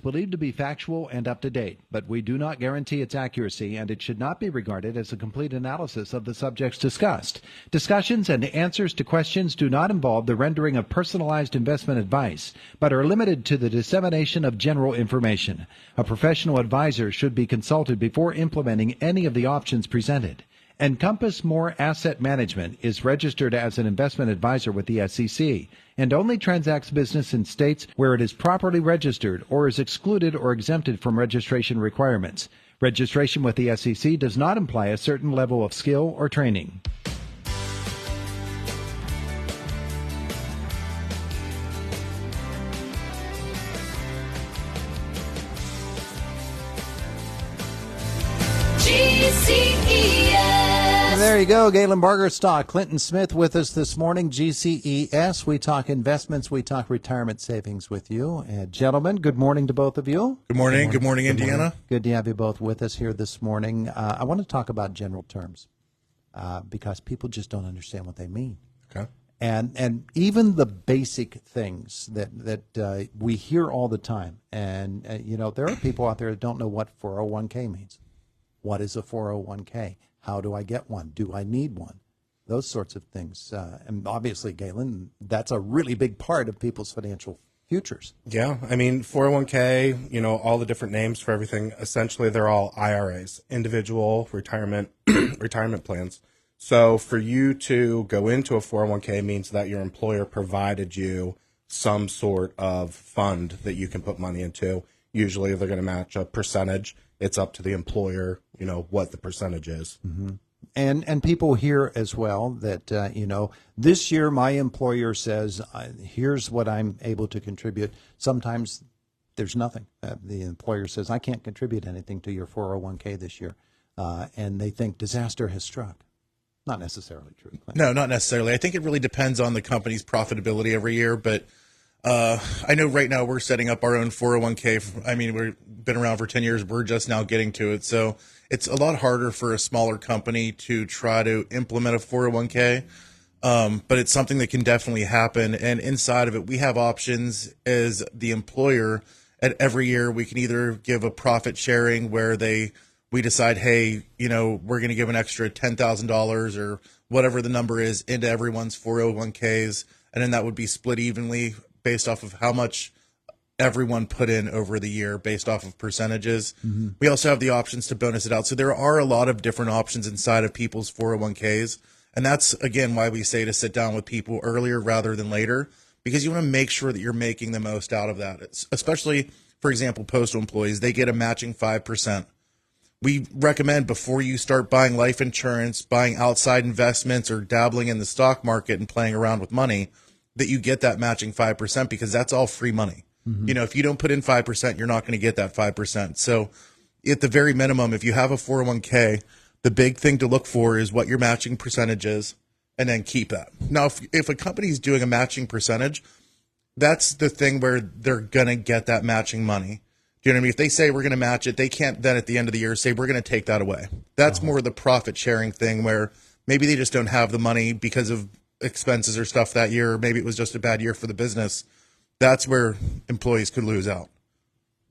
believed to be factual and up to date, but we do not guarantee its accuracy, and it should not be regarded as a complete analysis of the subjects discussed. Discussions and answers to questions do not involve the rendering of personalized investment advice, but are limited to the dissemination of general information. A professional advisor should be consulted before implementing any of the options presented. Encompass More Asset Management is registered as an investment advisor with the SEC and only transacts business in states where it is properly registered or is excluded or exempted from registration requirements. Registration with the SEC does not imply a certain level of skill or training. GCES. There you go. Galen, Bargerstock, Clinton Smith with us this morning. GCES. We talk investments. We talk retirement savings with you. Gentlemen, good morning to both of you. Good morning. Good morning, Indiana. Good to have you both with us here this morning. I want to talk about general terms because people just don't understand what they mean. Okay. And even the basic things that we hear all the time. And, there are people out there that don't know what 401k means. What is a 401k? How do I get one? Do I need one? Those sorts of things. And obviously, Galen, that's a really big part of people's financial futures. Yeah. I mean, 401k, all the different names for everything, essentially they're all IRAs, individual retirement plans. So for you to go into a 401k means that your employer provided you some sort of fund that you can put money into. Usually they're going to match a percentage. It's up to the employer, what the percentage is. Mm-hmm. And people hear as well that, this year my employer says, here's what I'm able to contribute. Sometimes there's nothing. The employer says, I can't contribute anything to your 401k this year. And they think disaster has struck. Not necessarily true. No, not necessarily. I think it really depends on the company's profitability every year, but I know right now we're setting up our own 401k. I mean, we've been around for 10 years. We're just now getting to it. So it's a lot harder for a smaller company to try to implement a 401k. But it's something that can definitely happen. And inside of it, we have options as the employer. At every year, we can either give a profit sharing where we decide, hey, we're going to give an extra $10,000 or whatever the number is into everyone's 401ks. And then that would be split evenly based off of how much everyone put in over the year based off of percentages. Mm-hmm. We also have the options to bonus it out. So there are a lot of different options inside of people's 401ks. And that's, again, why we say to sit down with people earlier rather than later, because you want to make sure that you're making the most out of that. Especially, for example, postal employees, they get a matching 5%. We recommend before you start buying life insurance, buying outside investments, or dabbling in the stock market and playing around with money, that you get that matching 5% because that's all free money. Mm-hmm. If you don't put in 5%, you're not going to get that 5%. So at the very minimum, if you have a 401k, the big thing to look for is what your matching percentage is and then keep that. Now, if a company's doing a matching percentage, that's the thing where they're going to get that matching money. Do you know what I mean? If they say we're going to match it, they can't then at the end of the year say we're going to take that away. That's more the profit sharing thing where maybe they just don't have the money because of expenses or stuff that year, or maybe it was just a bad year for the business. That's where employees could lose out.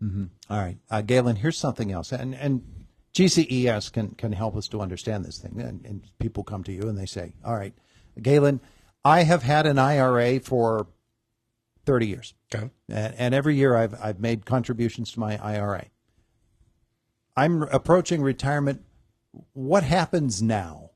Mm-hmm. All right. Galen, here's something else. And GCES can help us to understand this thing. And people come to you and they say, all right, Galen, I have had an IRA for 30 years. Okay. And every year I've made contributions to my IRA. I'm approaching retirement. What happens now?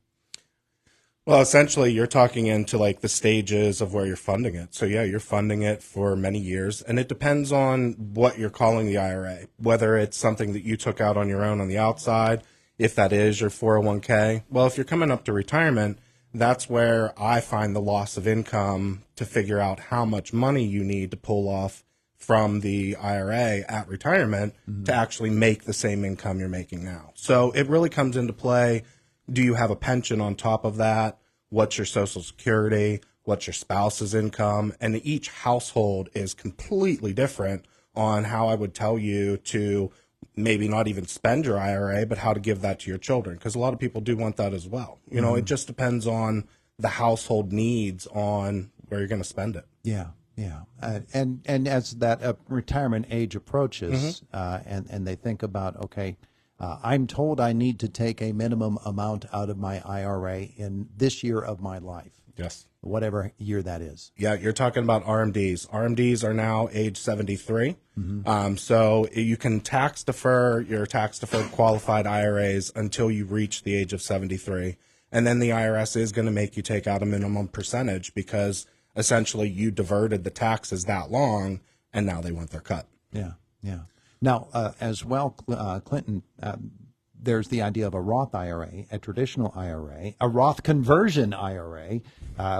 Well, essentially, you're talking into like the stages of where you're funding it. So, yeah, you're funding it for many years. And it depends on what you're calling the IRA, whether it's something that you took out on your own on the outside, if that is your 401k. Well, if you're coming up to retirement, that's where I find the loss of income to figure out how much money you need to pull off from the IRA at retirement to actually make the same income you're making now. So it really comes into play. Do you have a pension on top of that? What's your Social Security? What's your spouse's income? And each household is completely different on how I would tell you to maybe not even spend your IRA, but how to give that to your children. Because a lot of people do want that as well. It just depends on the household needs on where you're going to spend it. Yeah. Yeah, and as that retirement age approaches, and they think about, okay, I'm told I need to take a minimum amount out of my IRA in this year of my life. Yes. Whatever year that is. Yeah, you're talking about RMDs. RMDs are now age 73. So you can tax defer your tax deferred qualified IRAs until you reach the age of 73. And then the IRS is going to make you take out a minimum percentage because essentially you diverted the taxes that long and now they want their cut. Yeah, yeah. Now, as well, Clinton, there's the idea of a Roth IRA, a traditional IRA, a Roth conversion IRA,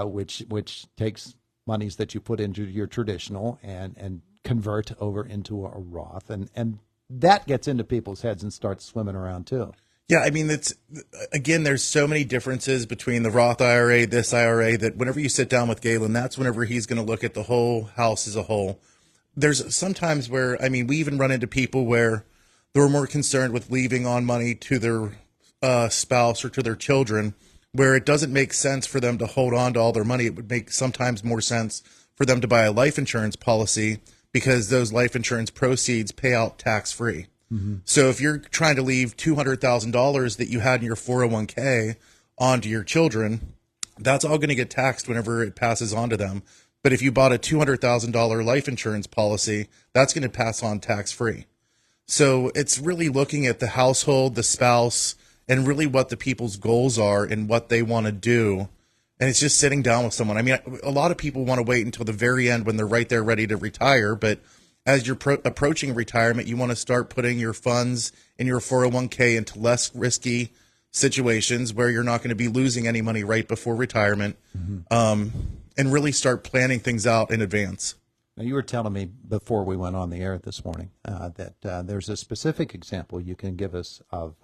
which takes monies that you put into your traditional and convert over into a Roth, and that gets into people's heads and starts swimming around too. Yeah, I mean, there's so many differences between the Roth IRA, this IRA, that whenever you sit down with Galen, that's whenever he's going to look at the whole house as a whole. There's sometimes where, I mean, we even run into people where they're more concerned with leaving on money to their spouse or to their children, where it doesn't make sense for them to hold on to all their money. It would make sometimes more sense for them to buy a life insurance policy because those life insurance proceeds pay out tax-free. So if you're trying to leave $200,000 that you had in your 401k onto your children, that's all going to get taxed whenever it passes on to them. But if you bought a $200,000 life insurance policy, that's going to pass on tax-free. So it's really looking at the household, the spouse, and really what the people's goals are and what they want to do. And it's just sitting down with someone. I mean, a lot of people want to wait until the very end when they're right there ready to retire, but as you're approaching retirement, you want to start putting your funds in your 401k into less risky situations where you're not going to be losing any money right before retirement, and really start planning things out in advance. Now, you were telling me before we went on the air this morning that there's a specific example you can give us of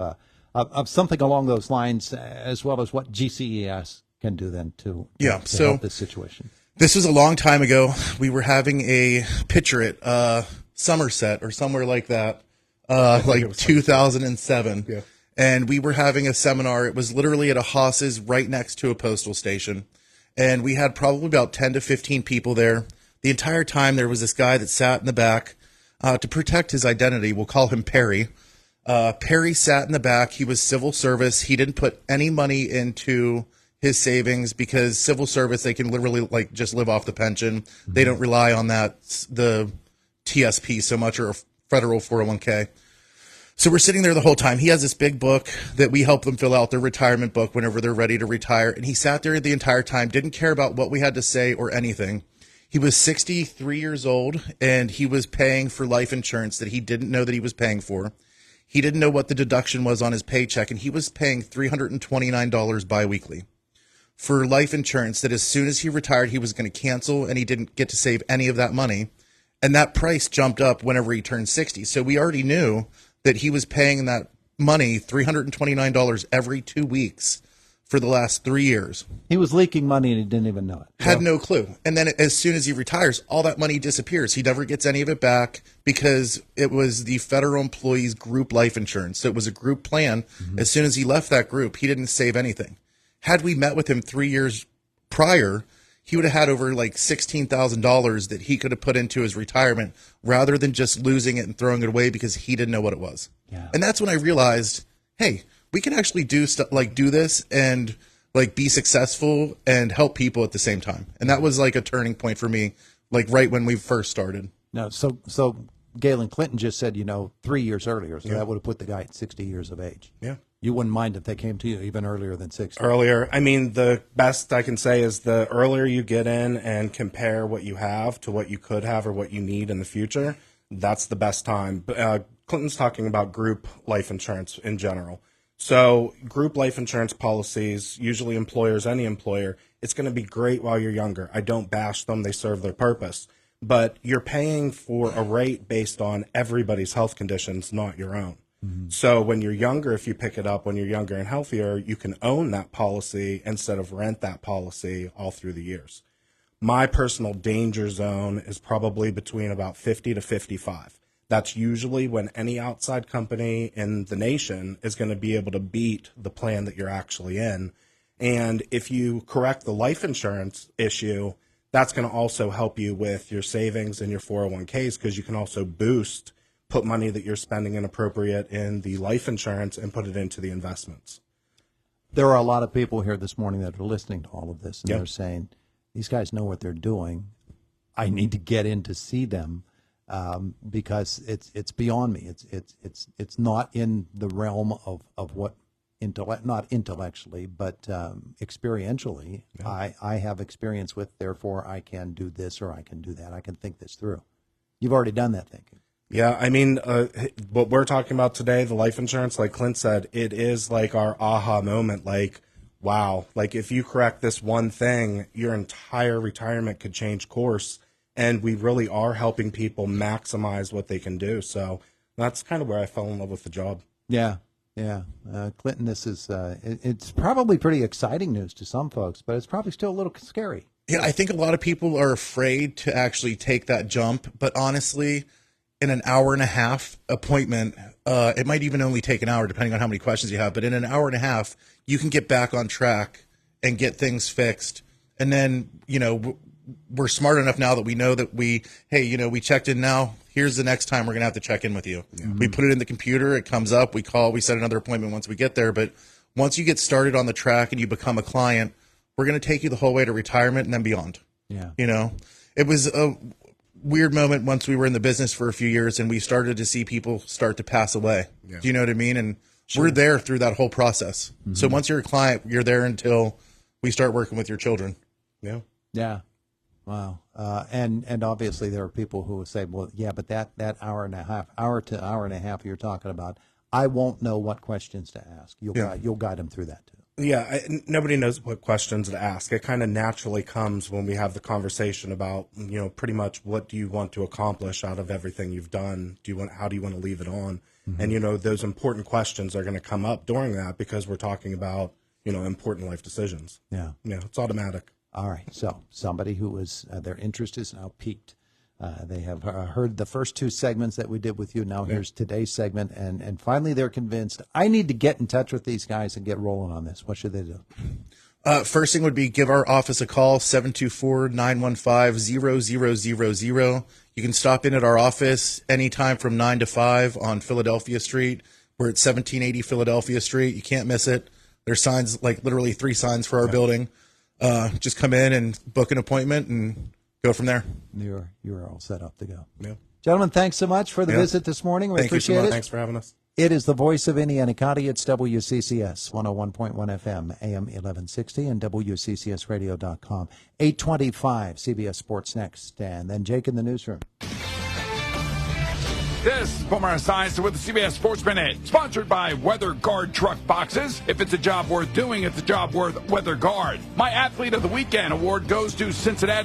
something along those lines, as well as what GCES can do then to help this situation. This was a long time ago. We were having a picture at Somerset or somewhere like that, like 2007. Yeah. And we were having a seminar. It was literally at a Haas's right next to a postal station. And we had probably about 10 to 15 people there. The entire time there was this guy that sat in the back to protect his identity. We'll call him Perry. Perry sat in the back. He was civil service. He didn't put any money into his savings because civil service, they can literally like just live off the pension. They don't rely on the TSP so much, or a federal 401k. So we're sitting there the whole time. He has this big book that we help them fill out, their retirement book, whenever they're ready to retire. And he sat there the entire time, didn't care about what we had to say or anything. He was 63 years old, and he was paying for life insurance that he didn't know that he was paying for. He didn't know what the deduction was on his paycheck, and he was paying $329 biweekly for life insurance that as soon as he retired, he was going to cancel, and he didn't get to save any of that money. And that price jumped up whenever he turned 60. So we already knew that he was paying that money, $329 every 2 weeks for the last 3 years. He was leaking money and he didn't even know it. Had no clue. And then as soon as he retires, all that money disappears. He never gets any of it back because it was the federal employees group life insurance. So it was a group plan. As soon as he left that group, he didn't save anything. Had we met with him 3 years prior, he would have had over like $16,000 that he could have put into his retirement rather than just losing it and throwing it away because he didn't know what it was. Yeah. And that's when I realized, hey, we can actually do stuff like do this and like be successful and help people at the same time. And that was like a turning point for me, like right when we first started. No, so Galen, Clinton just said, 3 years earlier. So that would have put the guy at 60 years of age. Yeah. You wouldn't mind if they came to you even earlier than 60. Earlier. I mean, the best I can say is the earlier you get in and compare what you have to what you could have or what you need in the future, that's the best time. Clinton's talking about group life insurance in general. So group life insurance policies, usually employers, any employer, it's going to be great while you're younger. I don't bash them. They serve their purpose. But you're paying for a rate based on everybody's health conditions, not your own. So when you're younger, if you pick it up when you're younger and healthier, you can own that policy instead of rent that policy all through the years. My personal danger zone is probably between about 50 to 55. That's usually when any outside company in the nation is going to be able to beat the plan that you're actually in. And if you correct the life insurance issue, that's going to also help you with your savings and your 401ks, because you can also put money that you're spending inappropriate in the life insurance and put it into the investments. There are a lot of people here this morning that are listening to all of this, and Yep. they're saying, these guys know what they're doing. I need to get in to see them because it's beyond me. It's not in the realm of what not intellectually, but experientially. Yeah. I have experience with, therefore I can do this or I can do that. I can think this through. You've already done that thinking. Yeah, I mean, what we're talking about today, the life insurance, like Clint said, it is like our aha moment. Like, wow, like if you correct this one thing, your entire retirement could change course. And we really are helping people maximize what they can do. So that's kind of where I fell in love with the job. Yeah. Yeah, Clinton, this is, it's probably pretty exciting news to some folks, but it's probably still a little scary. Yeah, I think a lot of people are afraid to actually take that jump. But honestly, in an hour and a half appointment, it might even only take an hour depending on how many questions you have. But in an hour and a half, you can get back on track and get things fixed. And then, we're smart enough now that we know that we checked in now. Here's the next time we're going to have to check in with you. Mm-hmm. We put it in the computer. It comes up. We call. We set another appointment once we get there. But once you get started on the track and you become a client, we're going to take you the whole way to retirement and then beyond. Yeah. It was a weird moment once we were in the business for a few years and we started to see people start to pass away. Yeah. Do you know what I mean? And we're there through that whole process. Mm-hmm. So once you're a client, you're there until we start working with your children. Yeah. Yeah. Wow. And obviously there are people who will say, well, yeah, but that hour to hour and a half you're talking about, I won't know what questions to ask. You'll guide them through that too. Yeah. Nobody knows what questions to ask. It kind of naturally comes when we have the conversation about, pretty much what do you want to accomplish out of everything you've done? How do you want to leave it on? Mm-hmm. And, those important questions are going to come up during that because we're talking about, important life decisions. Yeah. Yeah. It's automatic. All right, so somebody who is, their interest is now piqued. They have heard the first two segments that we did with you. Now here's today's segment, and finally they're convinced, I need to get in touch with these guys and get rolling on this. What should they do? First thing would be give our office a call, 724-915-0000. You can stop in at our office anytime from 9 to 5 on Philadelphia Street. We're at 1780 Philadelphia Street. You can't miss it. There's signs, like literally 3 signs for our building. Just come in and book an appointment and go from there. You're all set up to go. Yeah. Gentlemen, thanks so much for the visit this morning. We appreciate it. Thanks for having us. It is the voice of Indiana County. It's WCCS 101.1 FM, AM 1160, and WCCSradio.com. 825 CBS Sports next, and then Jake in the newsroom. This is Boomer Esiason with the CBS Sports Minute, sponsored by Weather Guard Truck Boxes. If it's a job worth doing, it's a job worth Weather Guard. My Athlete of the Weekend award goes to Cincinnati